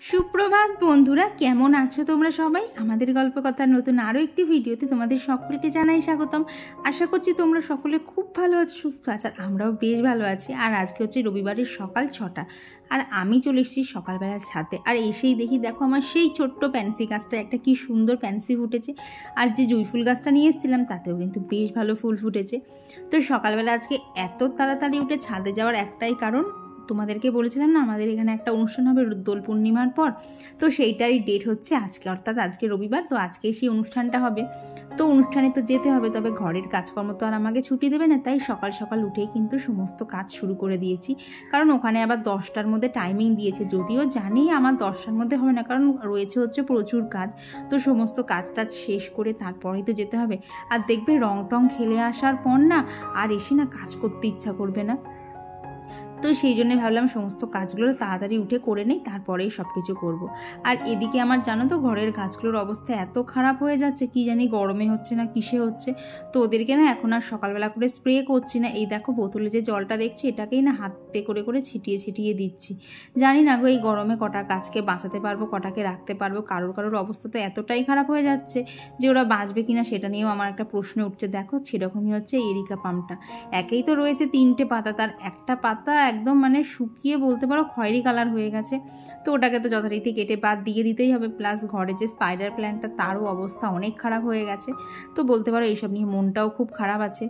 সুপ্রভাত বন্ধুরা, কেমন আছো তোমরা সবাই? আমাদের গল্প কথার নতুন আরও একটি ভিডিওতে তোমাদের সকলকে জানাই স্বাগতম। আশা করছি তোমরা সকলে খুব ভালো আছো, সুস্থ আছো, আর আমরাও বেশ ভালো আছি। আর আজকে হচ্ছে রবিবারের সকাল 6টা, আর আমি চলে এসেছি সকালবেলা ছাদে। আর এসেই দেখি, দেখো আমার সেই ছোট্ট প্যান্সি গাছটা একটা কি সুন্দর প্যান্সি ফুটেছে। আর যে জুঁই ফুল গাছটা নিয়ে এসেছিলাম তাতেও কিন্তু বেশ ভালো ফুল ফুটেছে। তো সকালবেলা আজকে এত তাড়াতাড়ি উঠে ছাদে যাওয়ার একটাই কারণ, তোমাদেরকে বলেছিলাম না আমাদের এখানে একটা অনুষ্ঠান হবে দোল পূর্ণিমার পর, তো সেইটারই ডেট হচ্ছে আজকে, অর্থাৎ আজকে রবিবার। তো আজকে সেই অনুষ্ঠানটা হবে, তো অনুষ্ঠানে তো যেতে হবে, তবে ঘরের কাজকর্ম তো আর আমাকে ছুটি দেবে না, তাই সকাল সকাল উঠেই কিন্তু সমস্ত কাজ শুরু করে দিয়েছি। কারণ ওখানে আবার 10টার মধ্যে টাইমিং দিয়েছে, যদিও জানি আমার 10টার মধ্যে হবে না, কারণ রয়েছে হচ্ছে প্রচুর কাজ। তো সমস্ত কাজটা শেষ করে তারপরেই তো যেতে হবে। আর দেখবে রং টং খেলে আসার পর না আর এসে না কাজ করতে ইচ্ছা করবে না। তো সেই জন্য ভাবলাম সমস্ত কাজগুলো তাড়াতাড়ি উঠে করে নেই, তারপরেই সব কিছু করবো। আর এদিকে আমার জানো তো ঘরের গাছগুলোর অবস্থা এত খারাপ হয়ে যাচ্ছে, কি জানি গরমে হচ্ছে না কিসে হচ্ছে। তো ওদেরকে না এখন আর সকালবেলা করে স্প্রে করছি না। এই দেখো বোতলে যে জলটা দেখছি এটাকেই না হাতে করে করে ছিটিয়ে ছিটিয়ে দিচ্ছি। জানি না গো এই গরমে কটা গাছকে বাঁচাতে পারবো, কটাকে রাখতে পারবো। কারোর অবস্থা তো এতটাই খারাপ হয়ে যাচ্ছে যে ওরা বাঁচবে কিনা সেটা নিয়েও আমার একটা প্রশ্ন উঠছে। দেখো সেরকমই হচ্ছে এরিকা পামটা, একেই তো রয়েছে 3টে পাতা, তার একটা পাতা একদম মানে শুকিয়ে বলতে পারো খয়েরি কালার হয়ে গেছে। তো ওটাকে তো যথারীতি কেটে বাদ দিয়ে দিতেই হবে। প্লাস ঘরে যে স্পাইডার প্ল্যান্টটা তারও অবস্থা অনেক খারাপ হয়ে গেছে। তো বলতে পারো এইসব নিয়ে মনটাও খুব খারাপ আছে।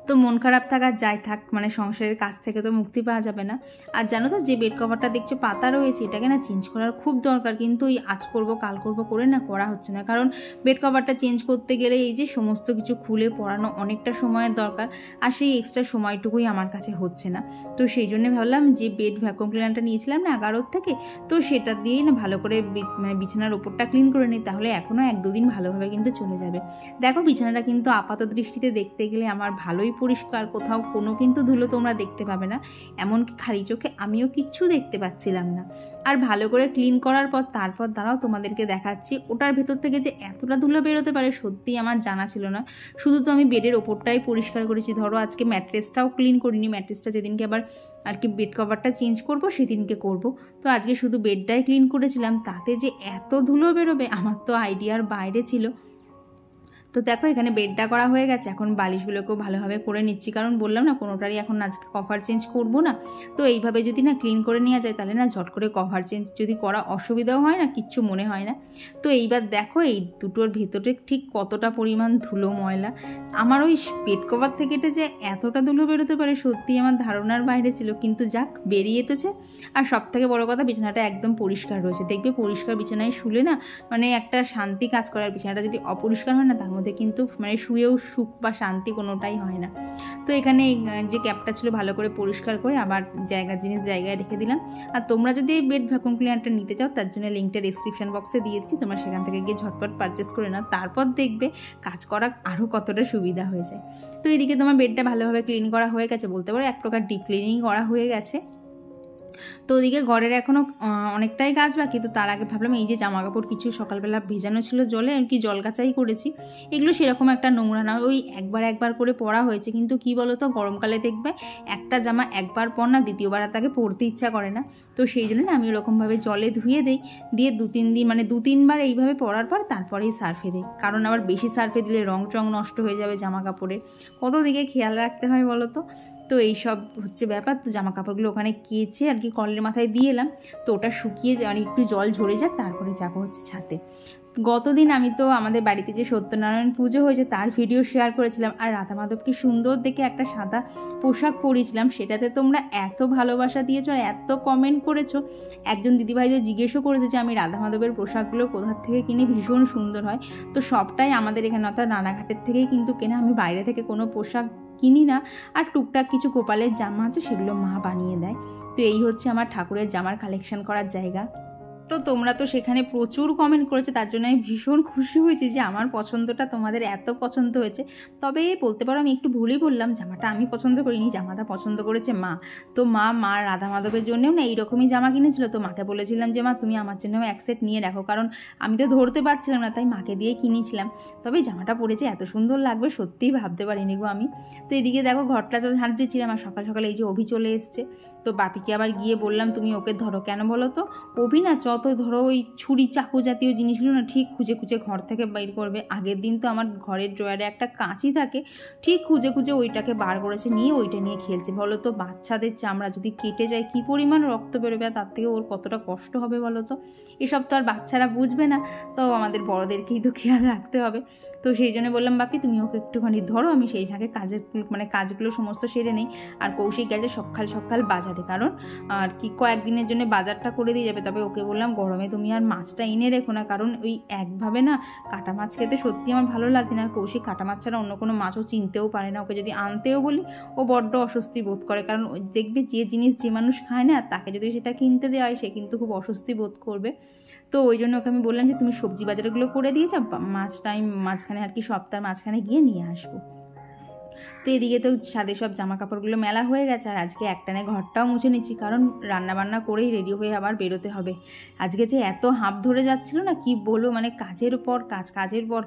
তো মন খারাপ থাক আর যাই থাক, মানে সংসারের কাজ থেকে তো মুক্তি পাওয়া যাবে না। আর জানো তো যে বেড কভারটা দেখছো পাতা রয়েছে, এটাকে না চেঞ্জ করার খুব দরকার, কিন্তু এই আজ করবো কাল করবো করে না করা হচ্ছে না। কারণ বেড কভারটা চেঞ্জ করতে গেলে এই যে সমস্ত কিছু খুলে পরানো অনেকটা সময়ের দরকার, আর সেই এক্সট্রা সময়টুকুই আমার কাছে হচ্ছে না। তো সেই জন্য ভাবলাম যে বেড ভ্যাকুয়াম ক্লিনারটা নিয়েছিলাম না 11 থেকে, তো সেটা দিয়েই না ভালো করে মানে বিছানার ওপরটা ক্লিন করে নিই, তাহলে এখনও 1-2 দিন ভালোভাবে কিন্তু চলে যাবে। দেখো বিছানাটা কিন্তু আপাত দৃষ্টিতে দেখতে গেলে আমার ভালোই পরিষ্কার, কোথাও কোনো কিন্তু ধুলো তোমরা দেখতে পাবে না, এমনকি খালি চোখে আমিও কিচ্ছু দেখতে পাচ্ছিলাম না। আর ভালো করে ক্লিন করার পর তারপর দাঁড়াও তোমাদেরকে দেখাচ্ছি ওটার ভেতর থেকে যে এতটা ধুলো বেরোতে পারে সত্যিই আমার জানা ছিল না। শুধু তো আমি বেডের ওপরটাই পরিষ্কার করেছি, ধরো আজকে ম্যাট্রেসটাও ক্লিন করিনি, ম্যাট্রেসটা যেদিনকে আবার আর কি বেড কভারটা চেঞ্জ করব সেদিনকে করব। তো আজকে শুধু বেডটাই ক্লিন করেছিলাম, তাতে যে এত ধুলো বেরোবে আমার তো আইডিয়ার বাইরে ছিল। তো দেখো এখানে বেডটা করা হয়ে গেছে, এখন বালিশগুলোকেও ভালোভাবে করে নিচ্ছি, কারণ বললাম না কোনোটারই এখন আজকে কভার চেঞ্জ করব না। তো এইভাবে যদি না ক্লিন করে নেওয়া যায় তাহলে না ঝট করে কভার চেঞ্জ যদি করা অসুবিধাও হয় না, কিচ্ছু মনে হয় না। তো এইবার দেখো এই দুটোর ভেতরে ঠিক কতটা পরিমাণ ধুলো ময়লা। আমার ওই বেড কভার থেকে যে এতটা ধুলো বেরোতে পারে সত্যি আমার ধারণার বাইরে ছিল, কিন্তু যাক বেরিয়েছে। আর সব থেকে বড়ো কথা বিছানাটা একদম পরিষ্কার রয়েছে। দেখবে পরিষ্কার বিছানায় শুলে না মানে একটা শান্তি কাজ করার, বিছানাটা যদি অপরিষ্কার হয় না তার মধ্যে কিন্তু মানে শুয়েও সুখ বা শান্তি কোনোটাই হয় না। তো এখানে যে ক্যাপটা ছিল ভালো করে পরিষ্কার করে আবার জিনিস জায়গায় রেখে দিলাম। আর তোমরা যদি এই বেড ভ্যাকুয়াম ক্লিনারটা নিতে চাও তার জন্য লিঙ্কটা ডেসক্রিপশন বক্সে দিয়েছি, তোমরা সেখান থেকে গিয়ে ঝটপট পারচেস করে নাও, তারপর দেখবে কাজ করা আরও কতটা সুবিধা হয়ে যায়। তো এদিকে তোমার বেডটা ভালোভাবে ক্লিন করা হয়ে গেছে, বলতে পারো এক প্রকার ডিপ ক্লিনিং করা হয়ে গেছে। তো ওদিকে ঘরের এখনও অনেকটাই কাজ বাকি। তো তার আগে ভাবলাম এই যে জামা কাপড় কিছু সকালবেলা ভেজানো ছিল জলে, আর কি জল কাচাই করেছি, এগুলো সেরকম একটা নোংরা না, ওই একবার করে পরা হয়েছে। কিন্তু কি বলো তো গরমকালে দেখবে একটা জামা একবার পর না দ্বিতীয়বার আর তাকে পরতে ইচ্ছা করে না। তো সেই জন্য না আমি ওরকমভাবে জলে ধুয়ে দিই, দিয়ে 2-3 দিন মানে 2-3 বার এইভাবে পরার পর তারপরেই সার্ফে দিই, কারণ আবার বেশি সার্ফে দিলে রং টং নষ্ট হয়ে যাবে জামা কাপড়ের, কত দিকে খেয়াল রাখতে হয় বলো তো। তো এইসব হচ্ছে ব্যাপার। তো জামা কাপড়গুলো ওখানে কেচে আর কি কলের মাথায় দিয়ে এলাম, তো ওটা শুকিয়ে মানে একটু জল ঝরে যাক তারপরে যাবো হচ্ছে ছাদে। গতদিন আমি তো আমাদের বাড়িতে যে সত্যনারায়ণ পুজো হয়েছে তার ভিডিও শেয়ার করেছিলাম, আর রাধা মাধবকে সুন্দর দেখে একটা সাদা পোশাক পরিয়েছিলাম, সেটাতে তোমরা এত ভালোবাসা দিয়েছো আর এত কমেন্ট করেছো। একজন দিদিভাই যে জিজ্ঞেসও করেছে যে আমি রাধা মাধবের পোশাকগুলো কোথার থেকে কিনে, ভীষণ সুন্দর হয়। তো সবটাই আমাদের এখানে অর্থাৎ রানাঘাটের থেকেই কিন্তু কেনা, আমি বাইরে থেকে কোনো পোশাক কিনি না। আর টুকটাক কিছু গোপালের জামা আছে সেগুলো মা বানিয়ে দেয়। তো এই হচ্ছে আমার ঠাকুরের জামার কালেকশন করার জায়গা। তো তোমরা তো সেখানে প্রচুর কমেন্ট করেছো, তার জন্য আমি ভীষণ খুশি হয়েছি যে আমার পছন্দটা তোমাদের এত পছন্দ হয়েছে। তবে বলতে পারো আমি একটু ভুলই বললাম, জামাটা আমি পছন্দ করিনি, জামাটা পছন্দ করেছে মা। তো মা রাধা মাধবের জন্যও না এইরকমই জামা কিনেছিল। তো মাকে বলেছিলাম যে মা তুমি আমার জন্য এক সেট নিয়ে রাখো, কারণ আমি তো ধরতে পারছিলাম না, তাই মাকে দিয়ে কিনেছিলাম। তবে জামাটা পরেছে এত সুন্দর লাগবে সত্যিই ভাবতে পারিনি গো আমি। তো এদিকে দেখো ঘরটা তো ঝাঁট দিচ্ছিলাম, আর সকাল সকালে এই যে অভি চলে এসছে। তো বাপিকে আবার গিয়ে বললাম তুমি ওকে ধরো। কেন বলো তো, অভি না যত ধরো ওই ছুরি চাকু জাতীয় জিনিসগুলো না ঠিক খুঁজে খুঁজে ঘর থেকে বাইর করবে। আগের দিন তো আমার ঘরের ড্রয়ারে একটা কাঁচি থাকে, ঠিক খুঁজে খুঁজে ওইটাকে বার করেছে, নিয়ে ওইটা নিয়ে খেলছে। বলো তো বাচ্চাদের চামড়া যদি কেটে যায় কী পরিমাণ রক্ত বেরোবে, তার থেকে ওর কতটা কষ্ট হবে বলো তো। এসব তো আর বাচ্চারা বুঝবে না, তো আমাদের বড়দেরকেই তো খেয়াল রাখতে হবে। তো সেই জন্য বললাম বাপি তুমি ওকে একটুখানি ধরো, আমি সেই ফাঁকে কাজগুলো সমস্ত সেরে নেই। আর কৌশিক গেছে সকাল সকাল বাজারে, কারণ আর কি কয়েকদিনের জন্য বাজারটা করে দিয়ে যাবে। তবে ওকে বললাম গরমে তুমি আর মাছটা এনে রেখো না, কারণ ওই একভাবে না কাটা মাছ খেতে সত্যি আমার ভালো লাগে না। আর কৌশিক কাটা মাছ ছাড়া অন্য কোনো মাছও চিনতেও পারে না। ওকে যদি আনতেও বলি ও বড্ড অস্বস্তি বোধ করে, কারণ দেখবে যে জিনিস যে মানুষ খায় না তাকে যদি সেটা কিনতে দেওয়া হয় সে কিন্তু খুব অস্বস্তি বোধ করবে। তো ওই জন্য ওকে আমি বললাম যে তুমি সবজি বাজারগুলো করে দিয়ে যাও, মাছটা আমি মাঝখানে আর কি সপ্তাহের মাঝখানে গিয়ে নিয়ে আসবো। তো এদিকে তো সাথে সব জামা কাপড়গুলো মেলা হয়ে গেছে, আর আজকে একটানে ঘরটাও মুছে নিচ্ছি, কারণ রান্নাবান্না করেই রেডি হয়ে আবার বেরোতে হবে। আজকে যে এত হাঁপ ধরে যাচ্ছিল না কি বলবো, মানে কাজের পর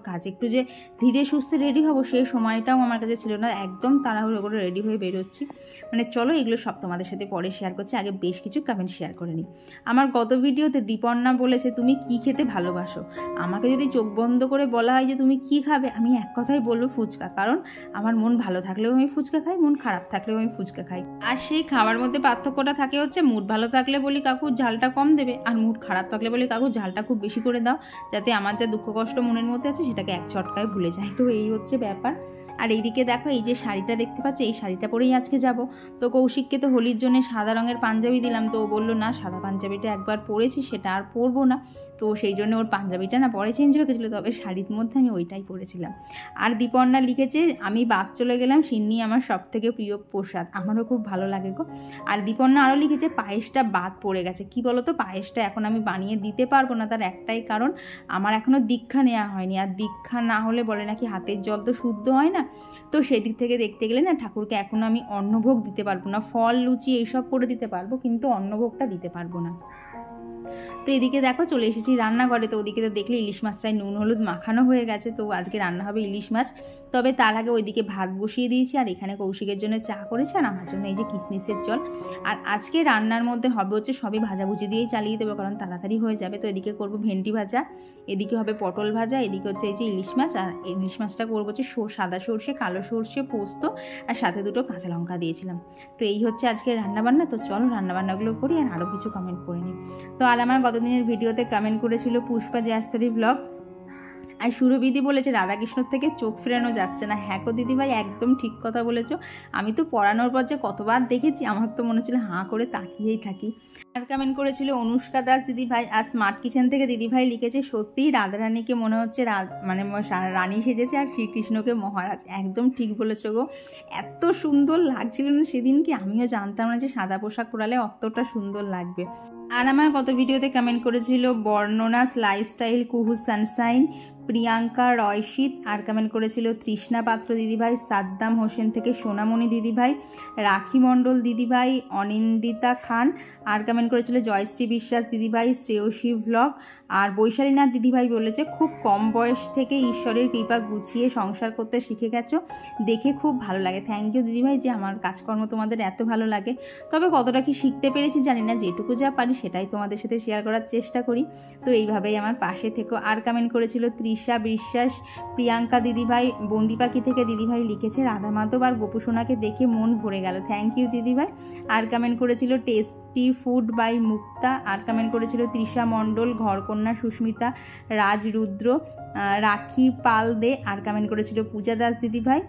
কাজ, একটু যে ধীরে সুস্থে রেডি হবো সেই সময়টাও আমার কাছে ছিল না। একদম তাড়াহুড়ো করে রেডি হয়ে বেরোচ্ছি। মানে চলো এগুলো সব তোমাদের সাথে পরে শেয়ার করছি, আগে বেশ কিছু কমেন্ট শেয়ার করে নিই। আমার গত ভিডিওতে দীপর্ণা বলেছে তুমি কি খেতে ভালোবাসো। আমাকে যদি চোখ বন্ধ করে বলা হয় যে তুমি কি খাবে, আমি এক কথাই বলবো ফুচকা, কারণ আমার মন ভালো থাকলেও আমি ফুচকা খাই, মন খারাপ থাকলেও আমি ফুচকা খাই। আর সেই খাওয়ার মধ্যে পার্থক্যটা থাকে হচ্ছে মুড ভালো থাকলে বলি কাকু ঝালটা কম দেবে, আর মুড খারাপ থাকলে বলি কাকু ঝালটা খুব বেশি করে দাও, যাতে আমার যা দুঃখ কষ্ট মনের মধ্যে আছে সেটাকে এক ছটকায় ভুলে যায়। তো এই হচ্ছে ব্যাপার। আর এইদিকে দেখো এই যে শাড়িটা দেখতে পাচ্ছ, এই শাড়িটা পরেই আজকে যাব। তো কৌশিককে তো হোলির জন্য সাদা রঙের পাঞ্জাবি দিলাম, তো ও বললো না সাদা পাঞ্জাবিটা একবার পরেছি সেটা আর পরবো না। তো সেই জন্য ওর পাঞ্জাবিটা না পরে চেঞ্জ হয়ে গেছিলো, তবে শাড়ির মধ্যে আমি ওইটাই পরেছিলাম। আর দীপর্ণা লিখেছে আমি বাদ চলে গেলাম, সিন্নি আমার সব থেকে প্রিয় প্রসাদ, আমারও খুব ভালো লাগে গো। আর দীপর্ণা আরও লিখেছে পায়েসটা বাদ পড়ে গেছে। কি বলো তো, পায়েসটা এখন আমি বানিয়ে দিতে পারবো না, তার একটাই কারণ আমার এখনও দীক্ষা নেওয়া হয়নি, আর দীক্ষা না হলে বলে নাকি হাতের জল তো শুদ্ধ হয় না। তো সেদিক থেকে দেখতে গেলে না ঠাকুরকে এখনও আমি অন্নভোগ দিতে পারবো না, ফল লুচি এইসব করে দিতে পারবো, কিন্তু অন্নভোগটা দিতে পারবো না। তো এদিকে দেখো চলে এসেছি রান্নাঘরে। তো ওদিকে তো দেখলে ইলিশ মাছটাই নুন হলুদ মাখানো হয়ে গেছে, তো আজকে রান্না হবে ইলিশ মাছ। তবে তার আগে ওইদিকে ভাত বসিয়ে দিয়েছি, আর এখানে কৌশিকের জন্য চা করেছে, আর আমার জন্য এই যে কিশমিশের জল। আর আজকে রান্নার মধ্যে হবে হচ্ছে সবই ভাজাভুজি দিয়েই চালিয়ে দেবো, কারণ তাড়াতাড়ি হয়ে যাবে। তো এদিকে করবো ভেন্ডি ভাজা, এদিকে হবে পটল ভাজা, এদিকে হচ্ছে এই যে ইলিশ মাছ। আর ইলিশ মাছটা করবো হচ্ছে সাদা সর্ষে, কালো সর্ষে, পোস্ত, আর সাথে দুটো কাঁচা লঙ্কা দিয়েছিলাম। তো এই হচ্ছে আজকে রান্নাবান্না। তো চলো রান্নাবান্নাগুলো করি আর আরও কিছু কমেন্ট করে নিই। তো আর আমার গতদিনের ভিডিওতে কমেন্ট করেছিল পুষ্পা জাস্তরি ব্লগ, আর সুরবিদি বলেছে রাধাকৃষ্ণর থেকে চোখ ফেরানো যাচ্ছে না। হ্যাঁ গো দিদিভাই একদম ঠিক কথা বলেছো, আমি তো পড়ানোর পর যে কতবার দেখেছি আমার তো মনে হচ্ছিল হাঁ করে তাকিয়েই থাকি। আর কমেন্ট করেছিল অনুষ্কা দাস দিদিভাই, আর স্মার্ট কিচেন থেকে দিদিভাই লিখেছে সত্যিই রাধারানীকে মনে হচ্ছে মানে রানী সেজেছে আর শ্রীকৃষ্ণকে মহারাজ। একদম ঠিক বলেছো গো, এত সুন্দর লাগছিল না সেদিনকে, আমিও জানতাম না যে সাদা পোশাক পরালে অতটা সুন্দর লাগবে। আর আমার কত ভিডিওতে কমেন্ট করেছিল বর্ণনাস লাইফস্টাইল, কুহু সানশাইন, প্রিয়াঙ্কা রয়শিত, আর কমেন্ট করেছিল তৃষ্ণা পাত্র দিদিভাই, সাদ্দাম হোসেন থেকে সোনামণি দিদিভাই, রাখি মণ্ডল দিদিভাই, অনিন্দিতা খান, আর কমেন্ট করেছিল জয়শ্রী বিশ্বাস দিদিভাই, শ্রেয়সী ভ্লগ। আর বৈশালীনাথ দিদিভাই বলেছে খুব কম বয়স থেকে ঈশ্বরের কৃপা গুছিয়ে সংসার করতে শিখে গেছো, দেখে খুব ভালো লাগে। থ্যাংক ইউ দিদিভাই যে আমার কাজকর্ম তোমাদের এত ভালো লাগে। তবে কতটা কি শিখতে পেরেছি জানি না, যেটুকু যা পারি সেটাই তোমাদের সাথে শেয়ার করার চেষ্টা করি। তো এইভাবেই আমার পাশে থেকো। আর কমেন্ট করেছিল তৃষা বিশ্বাস, প্রিয়াঙ্কা দিদিভাই, বন্দিপাখি থেকে দিদিভাই লিখেছে রাধা মাধব আর গোপু সোনাকে দেখে মন ভরে গেল। থ্যাংক ইউ দিদিভাই। আর কমেন্ট করেছিল টেস্টি ফুড বাই মুক্তা, আর কমেন্ট করেছিল তৃষা মণ্ডল, ঘরকন্যা সুস্মিতা, রাজরুদ্র, রাখি পাল দে, আর কমেন্ট করেছিল পূজা দাস দিদিভাই।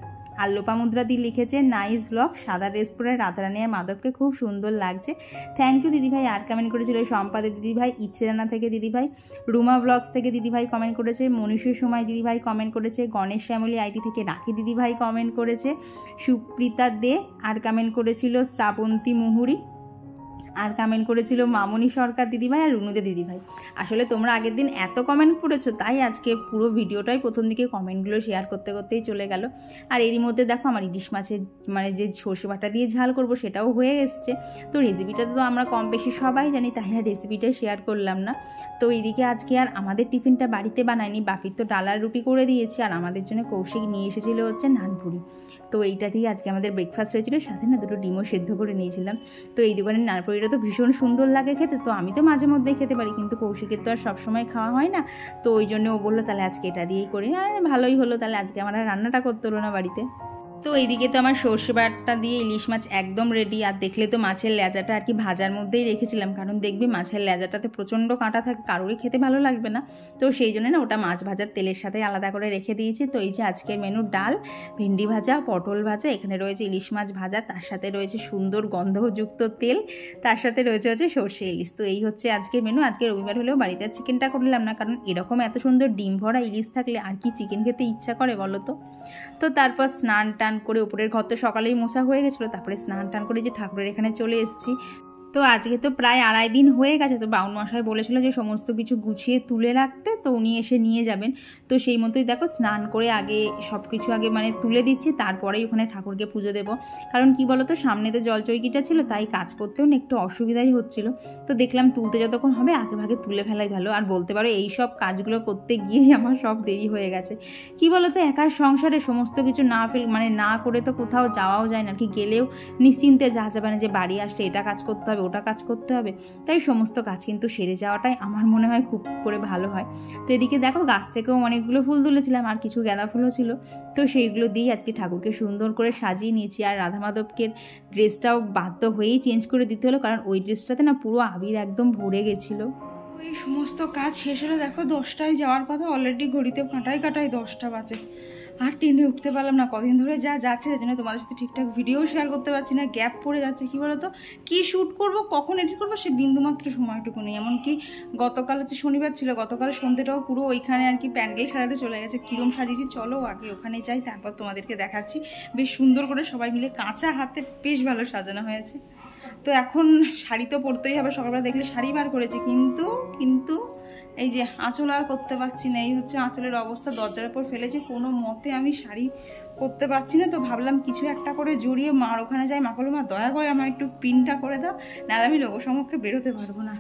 আর লোপামুদ্রা দি লিখেছে নাইস ব্লগ, সাদা ড্রেস পরে রাধারানী আর মাধবকে খুব সুন্দর লাগছে। থ্যাংক ইউ দিদিভাই। আর কমেন্ট করেছিল সম্পাদে দিদিভাই, ইচ্ছেরানা থেকে দিদিভাই, রুমা ব্লগস থেকে দিদিভাই কমেন্ট করেছে, মনীষী সময় দিদিভাই কমেন্ট করেছে, গণেশ শ্যামলী আইটি থেকে রাখি দিদিভাই কমেন্ট করেছে, সুপ্রিতা দে, আর কমেন্ট করেছিল শ্রাবন্তী মুহুরি। আর কমেন্ট করেছিল মামনি সরকার দিদিভাই আর রুনুদে দিদিভাই। আসলে তোমরা আগের দিন এত কমেন্ট করেছো, তাই আজকে পুরো ভিডিওটাই প্রথম দিকে কমেন্টগুলো শেয়ার করতে করতেই চলে গেল। আর এরই মধ্যে দেখো আমার ইলিশ মাছের মানে যে সর্ষে বাটা দিয়ে ঝাল করব সেটাও হয়ে এসছে। তো রেসিপিটা তো আমরা কম বেশি সবাই জানি, তাই আর রেসিপিটা শেয়ার করলাম না। তো এইদিকে আজকে আর আমাদের টিফিনটা বাড়িতে বানাইনি, বাপির তো ডালার রুটি করে দিয়েছি, আর আমাদের জন্য কৌশিক নিয়ে এসেছিলো হচ্ছে নানপুরি। তো এইটা দিয়ে আজকে আমাদের ব্রেকফাস্ট হয়েছিল, সাথে না দুটো ডিমও সেদ্ধ করে নিয়েছিলাম। তো এই দোকানের নানপুরিটা তো ভীষণ সুন্দর লাগে খেতে, তো আমি তো মাঝে মধ্যেই খেতে পারি, কিন্তু কৌশিকের তো আর সবসময় খাওয়া হয় না। তো ওই জন্য ও বললো তাহলে আজকে এটা দিয়েই করি। ভালোই হলো, তাহলে আজকে আমার আর রান্নাটা করতে হলো না বাড়িতে। তো এইদিকে তো আমার সর্ষে বাটা দিয়ে ইলিশ মাছ একদম রেডি। আর দেখলে তো মাছের লেজাটা আর কি ভাজার মধ্যেই রেখেছিলাম, কারণ দেখবি মাছের লেজাটাতে প্রচণ্ড কাঁটা থাকে, কারোরই খেতে ভালো লাগবে না। তো সেই জন্য না ওটা মাছ ভাজার তেলের সাথে আলাদা করে রেখে দিয়েছি। তো এই যে আজকের মেনু ডাল, ভেন্ডি ভাজা, পটল ভাজা, এখানে রয়েছে ইলিশ মাছ ভাজা, তার সাথে রয়েছে সুন্দর গন্ধযুক্ত তেল, তার সাথে রয়েছে সর্ষে ইলিশ। তো এই হচ্ছে আজকের মেনু। আজকে রবিবার হলেও বাড়িতে চিকেনটা করলাম না, কারণ এরকম এত সুন্দর ডিম ভরা ইলিশ থাকলে আর কি চিকেন খেতে ইচ্ছা করে বলো তো। তো তারপর স্নান টান করে উপরের ঘর তো সকালেই মোছা হয়ে গেছিলো, তারপরে স্নান টান করে যে ঠাকুরের এখানে চলে এসেছি। তো আজকে তো প্রায় 2.5 দিন হয়ে গেছে। তো বাউন মশাই বলেছিল যে সমস্ত কিছু গুছিয়ে তুলে রাখতে, তো উনি এসে নিয়ে যাবেন। তো সেই মতোই দেখো স্নান করে আগে সব কিছু আগে মানে তুলে দিচ্ছি, তারপরেই ওখানে ঠাকুরকে পুজো দেবো। কারণ কি বলো তো, সামনে তো জলচৌকিটা ছিল, তাই কাজ করতেও না একটু অসুবিধাই হচ্ছিল। তো দেখলাম তুলতে যতক্ষণ হবে আগে ভাগে তুলে ফেলাই ভালো। আর বলতে পারো এই সব কাজগুলো করতে গিয়েই আমার সব দেরি হয়ে গেছে। কি বলো তো, একার সংসারে সমস্ত কিছু না করে তো কোথাও যাওয়াও যায় না, কি গেলেও নিশ্চিন্তে যাওয়া যাবে না যে বাড়ি আসলে এটা কাজ করতে হবে ওটা কাজ করতে হবে। তাই সমস্ত কাজ কিন্তু সেরে যাওয়াটাই আমার মনে হয় খুব করে ভালো হয়। তো এদিকে দেখো গাছ থেকেও অনেকগুলো ফুল তুলেছিলাম, আর কিছু গাঁদা ফুলও ছিল। তো সেইগুলো দিয়ে আজকে ঠাকুরকে সুন্দর করে সাজিয়ে নিয়েছি। আর রাধা মাধবকে ড্রেসটাও বাধ্য হয়েই চেঞ্জ করে দিতে হলো, কারণ ওই ড্রেসটাতে না পুরো আবির একদম ভরে গেছিলো। ওই সমস্ত কাজ শেষ হলে দেখো 10টায় যাওয়ার কথা, অলরেডি ঘড়িতে কাটায় 10টা বাজে। আর ট্রেনে উঠতে পারলাম না, কদিন ধরে যা যাচ্ছে যার জন্য তোমাদের সাথে ঠিকঠাক ভিডিও শেয়ার করতে পারছি না, গ্যাপ পড়ে যাচ্ছে। কী বলো তো, কী শ্যুট করবো কখন এডিট করবো সে বিন্দুমাত্র সময়টুকু নেই। এমনকি গতকাল হচ্ছে শনিবার ছিল, গতকাল সন্ধ্যেটাও পুরো ওইখানে আর কি প্যান্ডেল সাজাতে চলে গেছে। কীরম সাজিয়েছি চলো আগে ওখানে যাই, তারপর তোমাদেরকে দেখাচ্ছি। বেশ সুন্দর করে সবাই মিলে কাঁচা হাতে বেশ ভালো সাজানো হয়েছে। তো এখন শাড়ি তো পরতেই হবে, সকালবেলা দেখলে শাড়ি বার করেছি, কিন্তু এই যে আঁচল আর করতে পারছি না। এই হচ্ছে আঁচলের অবস্থা, দরজার উপর ফেলেছি, কোনো মতে আমি শাড়ি করতে পারছি না। তো ভাবলাম কিছু একটা করে জড়িয়ে মার ওখানে যাই, মা বললো মা দয়া করে আমার একটু পিনটা করে দাও, নাহলে আমি লোকসম্মুখে বেরোতে পারবো না।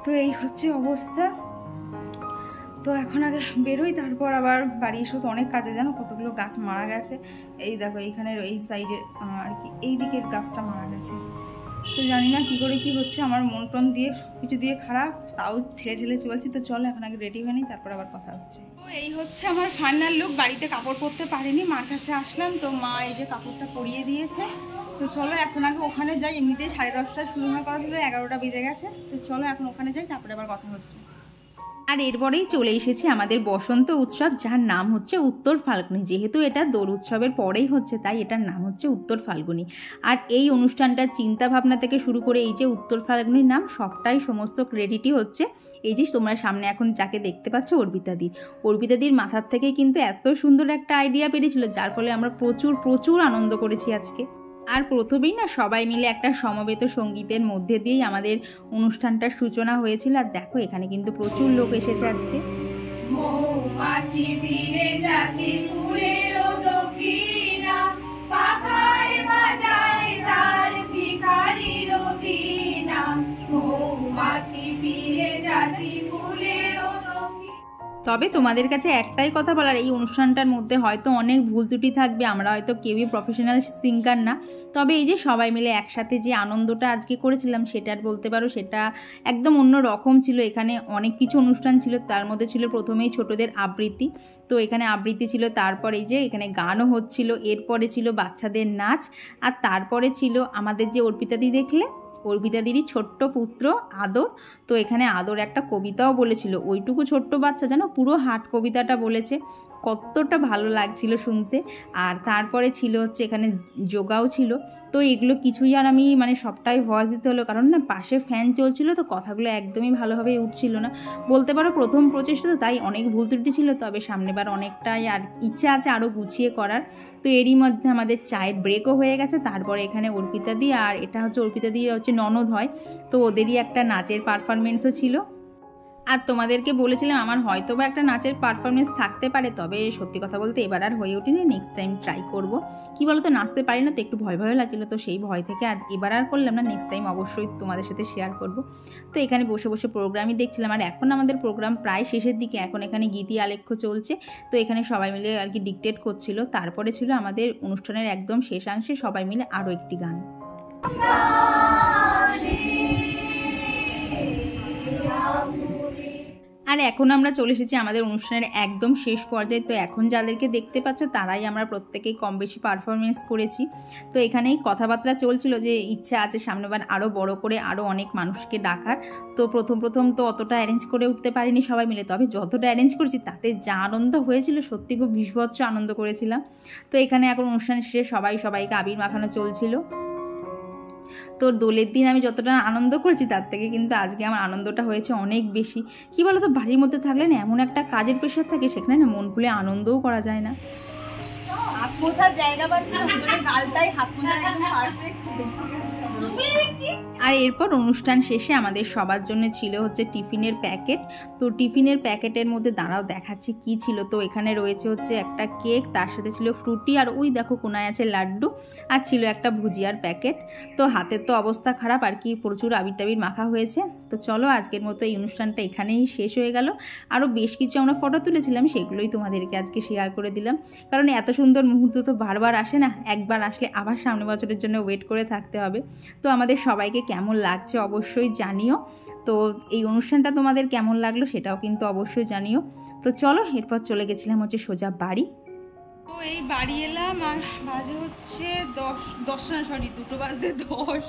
তো এই হচ্ছে অবস্থা। তো এখন আগে বেরোই, তারপর আবার বাড়ি এসে তো অনেক কাজে, জানো কতগুলো গাছ মারা গেছে। এই দেখো এইখানে এই সাইডে আর কি এই দিকের গাছটা মারা গেছে। তো জানি না কী করে কী হচ্ছে, আমার মন টন দিয়ে কিছু দিয়ে খারাপ, তাও ঠেলে চলছি। তো চলো এখন আগে রেডি হয়ে নিই, তারপর আবার কথা হচ্ছে। তো এই হচ্ছে আমার ফাইনাল লুক। বাড়িতে কাপড় পরতে পারিনি, মার কাছে আসলাম, তো মা এই যে কাপড়টা পরিয়ে দিয়েছে। তো চলো এখন আগে ওখানে যাই, এমনিতেই 10:30 শুরু হওয়ার কথা ছিল, 11টা বেজে গেছে। তো চলো এখন ওখানে যাই, তারপরে আবার কথা হচ্ছে। আর এরপরেই চলে এসেছে আমাদের বসন্ত উৎসব, যার নাম হচ্ছে উত্তর ফাল্গুনী। যেহেতু এটা দোল উৎসবের পরেই হচ্ছে, তাই এটার নাম হচ্ছে উত্তর ফাল্গুনী। আর এই অনুষ্ঠানটার চিন্তা ভাবনা থেকে শুরু করে এই যে উত্তর ফাল্গুনীর নাম, সবটাই সমস্ত ক্রেডিটই হচ্ছে এই যে তোমরা সামনে এখন যাকে দেখতে পাচ্ছ অর্পিতাদির মাথার থেকেই কিন্তু এত সুন্দর একটা আইডিয়া পেরেছিল, যার ফলে আমরা প্রচুর আনন্দ করেছি আজকে। আর প্রথমেই না সবাই মিলে একটা সমবেত সঙ্গীতের মধ্যে দিয়েই আমাদের অনুষ্ঠানটার সূচনা হয়েছিল। আর দেখো এখানে কিন্তু প্রচুর লোক এসেছে আজকে। মৌমাছি ফিরে যাচ্ছে ফুলের দক্ষিণা, পাখার বাজায় তার ভিখারির ভিনা, মৌমাছি ফিরে যাচ্ছে ফুলের দক্ষিণা। তবে তোমাদের কাছে একটাই কথা বলার, এই অনুষ্ঠানটার মধ্যে হয়তো অনেক ভুল ত্রুটি থাকবে, আমরা হয়তো কেউই প্রফেশনাল সিঙ্গার না, তবে এই যে সবাই মিলে একসাথে যে আনন্দটা আজকে করেছিলাম সেটার বলতে পারো সেটা একদম অন্য রকম ছিল। এখানে অনেক কিছু অনুষ্ঠান ছিল, তার মধ্যে ছিল প্রথমেই ছোটদের আবৃত্তি। তো এখানে আবৃত্তি ছিল, তারপর এই যে এখানে গানও হচ্ছিল, এরপরে ছিল বাচ্চাদের নাচ, আর তারপরে ছিল আমাদের যে অর্পিতাদি দেখলে অর্পিতাদিরই ছোট্ট পুত্র আদর। তো এখানে আদর একটা কবিতাও বলেছিল, ওইটুকু ছোট্ট বাচ্চা জানো পুরো হাট কবিতাটা বলেছে। কতটা ভালো লাগছিল শুনতে। আর তারপরে ছিল হচ্ছে এখানে যোগাও ছিল। তো এগুলো কিছুই আর আমি মানে সবটাই ভয়েস দিতে হলো, কারণ না পাশে ফ্যান চলছিল, তো কথাগুলো একদমই ভালোভাবে উঠছিল না বলতে পারো। প্রথম প্রচেষ্টা তো, তাই অনেক ভুল ত্রুটি ছিল, তবে সামনেবার অনেকটাই আর ইচ্ছা আছে আরও গুছিয়ে করার। তো এরই মধ্যে আমাদের চায়ের ব্রেকও হয়ে গেছে। তারপরে এখানে অর্পিতা দি, আর এটা হচ্ছে অর্পিতা দি হচ্ছে ননদ হয়, তো ওদেরই একটা নাচের পারফরমেন্সও ছিল। আর তোমাদেরকে বলেছিলাম আমার হয়তো বা একটা নাচের পারফরমেন্স থাকতে পারে, তবে সত্যি কথা বলতে এবার আর হয়ে ওঠেনি। নেক্সট টাইম ট্রাই করব। কি বলো তো, নাচতে পারি না তো একটু ভয় ভয় লাগছিলো, তো সেই ভয় থেকে এবার আর করলাম না। নেক্সট টাইম অবশ্যই তোমাদের সাথে শেয়ার করব। তো এখানে বসে বসে প্রোগ্রামই দেখছিলাম, আর এখন আমাদের প্রোগ্রাম প্রায় শেষের দিকে। এখন এখানে গীতি আলেখ্য চলছে, তো এখানে সবাই মিলে আর কি ডিকটেট করছিল। তারপরে ছিল আমাদের অনুষ্ঠানের একদম শেষাংশে সবাই মিলে আরও একটি গান। আর এখন আমরা চলে এসেছি আমাদের অনুষ্ঠানের একদম শেষ পর্যায়ে। তো এখন যাদেরকে দেখতে পাচ্ছ তারাই আমরা প্রত্যেকেই কম বেশি পারফরমেন্স করেছি। তো এখানেই কথাবার্তা চলছিল যে ইচ্ছা আছে সামনেবার আরও বড় করে আরও অনেক মানুষকে ডাকার। তো প্রথম তো অতটা অ্যারেঞ্জ করে উঠতে পারিনি সবাই মিলে, তবে যতটা অ্যারেঞ্জ করেছি তাতে যা আনন্দ হয়েছিল সত্যি খুব বিভৎস আনন্দ করেছিলাম। তো এখানে এখন অনুষ্ঠান শেষে সবাইকে আবির মাখানো চলছিল। তো দোলের দিন আমি যতটা আনন্দ করেছি তার থেকে কিন্তু আজকে আমার আনন্দটা হয়েছে অনেক বেশি। কি বলো তো, বাড়ির মধ্যে থাকলে না এমন একটা কাজের প্রেশার থাকে, সেখানে না মন খুলে আনন্দও করা যায় না। হাত মোছার জায়গা পাচ্ছি না, গালটাই হাত মোছার একদম পারফেক্ট। আর এরপর অনুষ্ঠান শেষে আমাদের সবার জন্য ছিল হচ্ছে টিফিনের প্যাকেট। তো টিফিনের প্যাকেটের মধ্যে দাঁড়াও দেখাচ্ছি কি ছিল। তো এখানে রয়েছে হচ্ছে একটা কেক, তার সাথে ছিল ফ্রুটি, আর ওই দেখো কোনায় আছে লাড্ডু, আর ছিল একটা ভুজিয়ার প্যাকেট। তো হাতের তো অবস্থা খারাপ, আর কি প্রচুর আবির টাবির মাখা হয়েছে। তো চলো আজকের মতো এই অনুষ্ঠানটা এখানেই শেষ হয়ে গেল। আরও বেশ কিছু আমরা ফটো তুলেছিলাম, সেগুলোই তোমাদেরকে আজকে শেয়ার করে দিলাম, কারণ এত সুন্দর মুহূর্ত তো বারবার আসে না, একবার আসলে আবার সামনের বছরের জন্য ওয়েট করে থাকতে হবে। তো আমাদের সবাইকে কেমন লাগছে অবশ্যই জানিও। তো এই অনুষ্ঠানটা তোমাদের কেমন লাগলো সেটাও কিন্তু অবশ্যই জানিও। তো চলো এরপর চলে গেছিলাম হচ্ছে সোজা বাড়ি। তো এই বাড়ি এলাম, আর বাজে হচ্ছে 10 না সরি 2 বাজতে 10।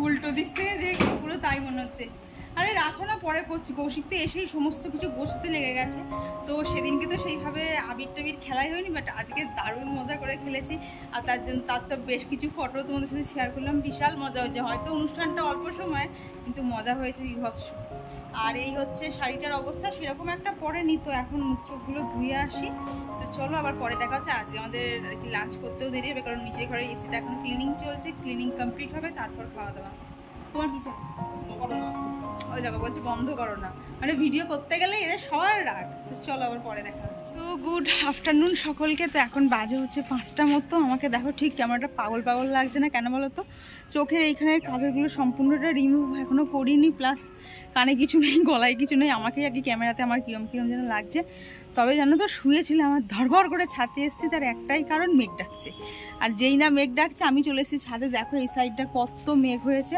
উল্টো দিক থেকে দেখি পুরো তাই মনে হচ্ছে। আরে রাখো না, পরে করছি। কৌশিক তো এসেই সমস্ত কিছু গোছাতে লেগে গেছে। তো সেদিনকে তো সেইভাবে আবির টাবির খেলাই হয়নি, বাট আজকে দারুণ মজা করে খেলেছি। আর তার তো বেশ কিছু ফটো তোমাদের সাথে শেয়ার করলাম। বিশাল মজা হয়েছে, হয়তো অনুষ্ঠানটা অল্প সময় কিন্তু মজা হয়েছে বিভৎস। আর এই হচ্ছে শাড়িটার অবস্থা সেরকম একটা পরেনি, তো এখন মুখ চোখগুলো ধুয়ে আসি। তো চলো আবার পরে দেখা হচ্ছে। আজকে আমাদের আর কি লাঞ্চ করতেও দেরি হবে, কারণ নিচের ঘরে এসিটা এখন ক্লিনিং চলছে, ক্লিনিং কমপ্লিট হবে তারপর খাওয়া দাওয়া। তোমার কি চাই? ওই দেখো বলছে বন্ধ করো না, মানে ভিডিও করতে গেলে এদের সবার রাগ। তো চলো আবার পরে দেখা হচ্ছে। তো গুড আফটারনুন সকলকে। তো এখন বাজে হচ্ছে 5টা মতো। আমাকে দেখো ঠিক কেমনটা পাগল লাগছে না কেন বলো তো? চোখের এইখানের কাজলগুলো সম্পূর্ণটা রিমুভ এখনও করিনি, প্লাস কানে কিছু নেই, গলায় কিছু নেই। আমাকে আর কি ক্যামেরাতে আমার কিরম যেন লাগছে। তবে জানো তো শুয়েছিল আমার ধরভর করে ছাদে এসেছি, তার একটাই কারণ মেঘ ডাকছে। আর যেই না মেঘ ডাকছে আমি চলে এসেছি ছাদে। দেখো এই সাইডটা কত মেঘ হয়েছে,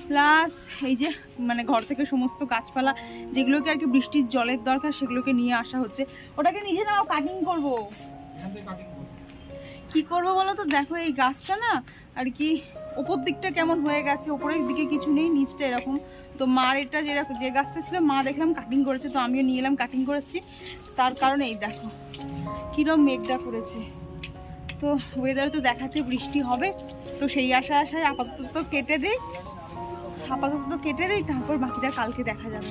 প্লাস এই যে মানে ঘর থেকে সমস্ত গাছপালা যেগুলোকে আর কি বৃষ্টির জলের দরকার সেগুলোকে নিয়ে আসা হচ্ছে। ওটাকে নিজে নাও, কাটিং করবো। কি করবো বলো তো? দেখো এই গাছটা না আর কি ওপর দিকটা কেমন হয়ে গেছে, ওপরের দিকে কিছু নেই, নিচটা এরকম। তো মার এটা যেরকম যে গাছটা ছিল মা দেখলাম কাটিং করেছে, তো আমিও নিয়ে এলাম কাটিং করেছি। তার কারণে এই দেখো কিরম মেঘটা করেছে। তো ওয়েদারে তো দেখাচ্ছে বৃষ্টি হবে, তো সেই আশায় আপাতত কেটে দিই, তারপর বাকিটা কালকে দেখা যাবে।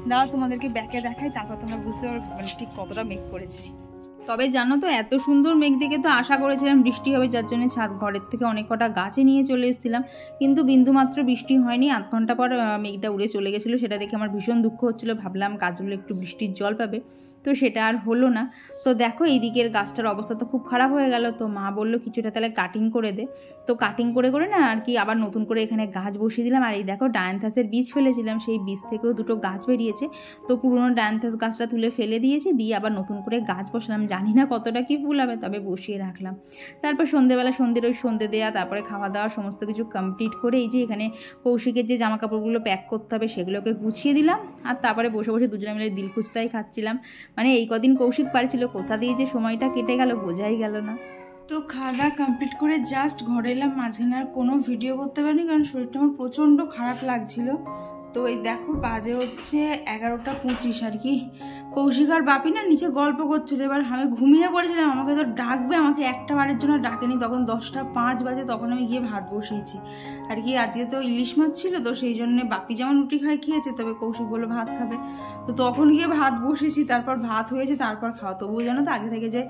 দাঁড়া তোমাদেরকে ব্যাকে দেখাই, তারপর তোমরা বুঝতে পারবে মানে ঠিক কতটা মেঘ করেছে। তবে জানো তো এত সুন্দর মেঘ দেখে তো আশা করেছিলাম বৃষ্টি হবে, যার জন্য ছাদ ঘরের থেকে অনেক কটা গাছে নিয়ে চলে এসেছিলাম, কিন্তু বিন্দুমাত্র বৃষ্টি হয়নি। আধ ঘন্টা পর মেঘটা উড়ে চলে গেছিলো, সেটা দেখে আমার ভীষণ দুঃখ হচ্ছিলো। ভাবলাম গাছগুলো একটু বৃষ্টির জল পাবে, তো সেটা আর হলো না। তো দেখো এই দিকের গাছটার অবস্থা তো খুব খারাপ হয়ে গেল। তো মা বললো কিছুটা তাহলে কাটিং করে দে। তো কাটিং করে না আর কি আবার নতুন করে এখানে গাছ বসিয়ে দিলাম। আর এই দেখো ডায়ান্থাসের বীজ ফেলেছিলাম, সেই বীজ থেকেও 2টো গাছ বেরিয়েছে। তো পুরনো ডায়ান্থাস গাছটা তুলে ফেলে দিয়েছি, দিয়ে আবার নতুন করে গাছ বসালাম। জানি না কতটা কি ফুল হবে, তবে বসিয়ে রাখলাম। তারপর সন্ধ্যেবেলা সন্ধ্যে দেওয়া, তারপরে খাওয়া দাওয়া সমস্ত কিছু কমপ্লিট করে এই যে এখানে কৌশিকের যে জামা কাপড়গুলো প্যাক করতে হবে সেগুলোকে গুছিয়ে দিলাম। আর তারপরে বসে দুজনে মিলে দিলখুশটাই খাচ্ছিলাম। মানে এই কদিন কৌশিক পারছিল, কোথা দিয়ে যে সময়টা কেটে গেল বোঝাই গেল না। তো খাওয়া দাওয়া কমপ্লিট করে জাস্ট ঘরে এলাম। মাঝখানে আর কোনো ভিডিও করতে পারিনি, কারণ শরীরটা আমার প্রচণ্ড খারাপ লাগছিল। তো এই দেখো বাজে হচ্ছে 11:25 আর কি। কৌশিক আর বাপি না নিচে গল্প করছিল, এবার আমি ঘুমিয়ে পড়েছিলাম, আমাকে তো ডাকবে, আমাকে একটা বারের জন্য ডাকেনি, তখন 10:05 বাজে, তখন আমি গিয়ে ভাত বসিয়েছি আর কি। আজকে তো ইলিশ মাছ ছিল, তো সেই জন্যে বাপি যেমন রুটি খেয়েছে, তবে কৌশিক বললো ভাত খাবে, তো তখন গিয়ে ভাত বসেছি, তারপর ভাত হয়েছে, তারপর খাওয়া। তবুও জানো তো আগে থেকে যে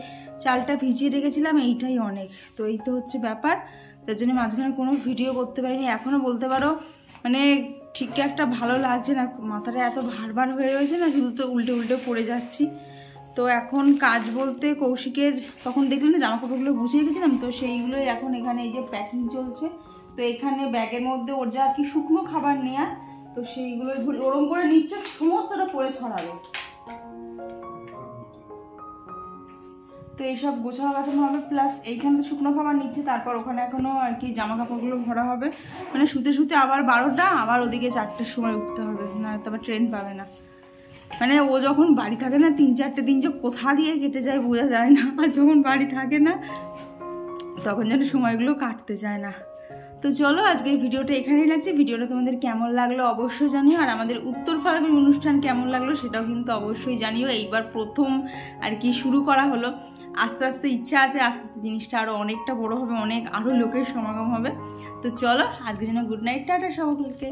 চালটা ভিজিয়ে রেখেছিলাম এইটাই অনেক। তো এই তো হচ্ছে ব্যাপার, তার জন্য মাঝখানে কোনো ভিডিও করতে পারিনি। এখনও বলতে পারো মানে ঠিক একটা ভালো লাগছে না, মাথাটা এত ভারবার হয়ে রয়েছে না, শুধু তো উল্টে উল্টে পড়ে যাচ্ছি। তো এখন কাজ বলতে কৌশিকের তখন দেখলেন না জামা কাপড়গুলো গুছিয়ে গেছিলাম, তো সেইগুলোই এখন এখানে এই যে প্যাকিং চলছে। তো এখানে ব্যাগের মধ্যে ওর যা আর কি শুকনো খাবার নেওয়া, তো সেইগুলোই ওরম করে নিচ্ছে, সমস্তটা পরে ছড়াবে। তো এইসব গোছানো গাছানো হবে, প্লাস এইখানে তো শুকনো খাবার নিচ্ছে, তারপর ওখানে এখনও আর কি জামা কাপড়গুলো ভরা হবে। মানে শুতে শুতে আবার 12টা, আবার ওদিকে 4টের সময় উঠতে হবে, না তো আবার ট্রেন পাবে না। মানে ও যখন বাড়ি থাকে না 3-4টে দিন যে কোথা দিয়ে কেটে যায় বোঝা যায় না, আর যখন বাড়ি থাকে না তখন যেন সময়গুলো কাটতে যায় না। তো চলো আজকের ভিডিওটা এখানেই লাগছে। ভিডিওটা তোমাদের কেমন লাগলো অবশ্যই জানিও, আর আমাদের উত্তর ফাল্গুন অনুষ্ঠান কেমন লাগলো সেটাও কিন্তু অবশ্যই জানিও। এইবার প্রথম আর কি শুরু করা হলো, আস্তে আস্তে ইচ্ছা আছে, আস্তে আস্তে জিনিসটা আরও অনেকটা বড় হবে, আরও লোকের সমাগম হবে। তো চলো আজকের জন্য গুড নাইট, টাটা সকলকে।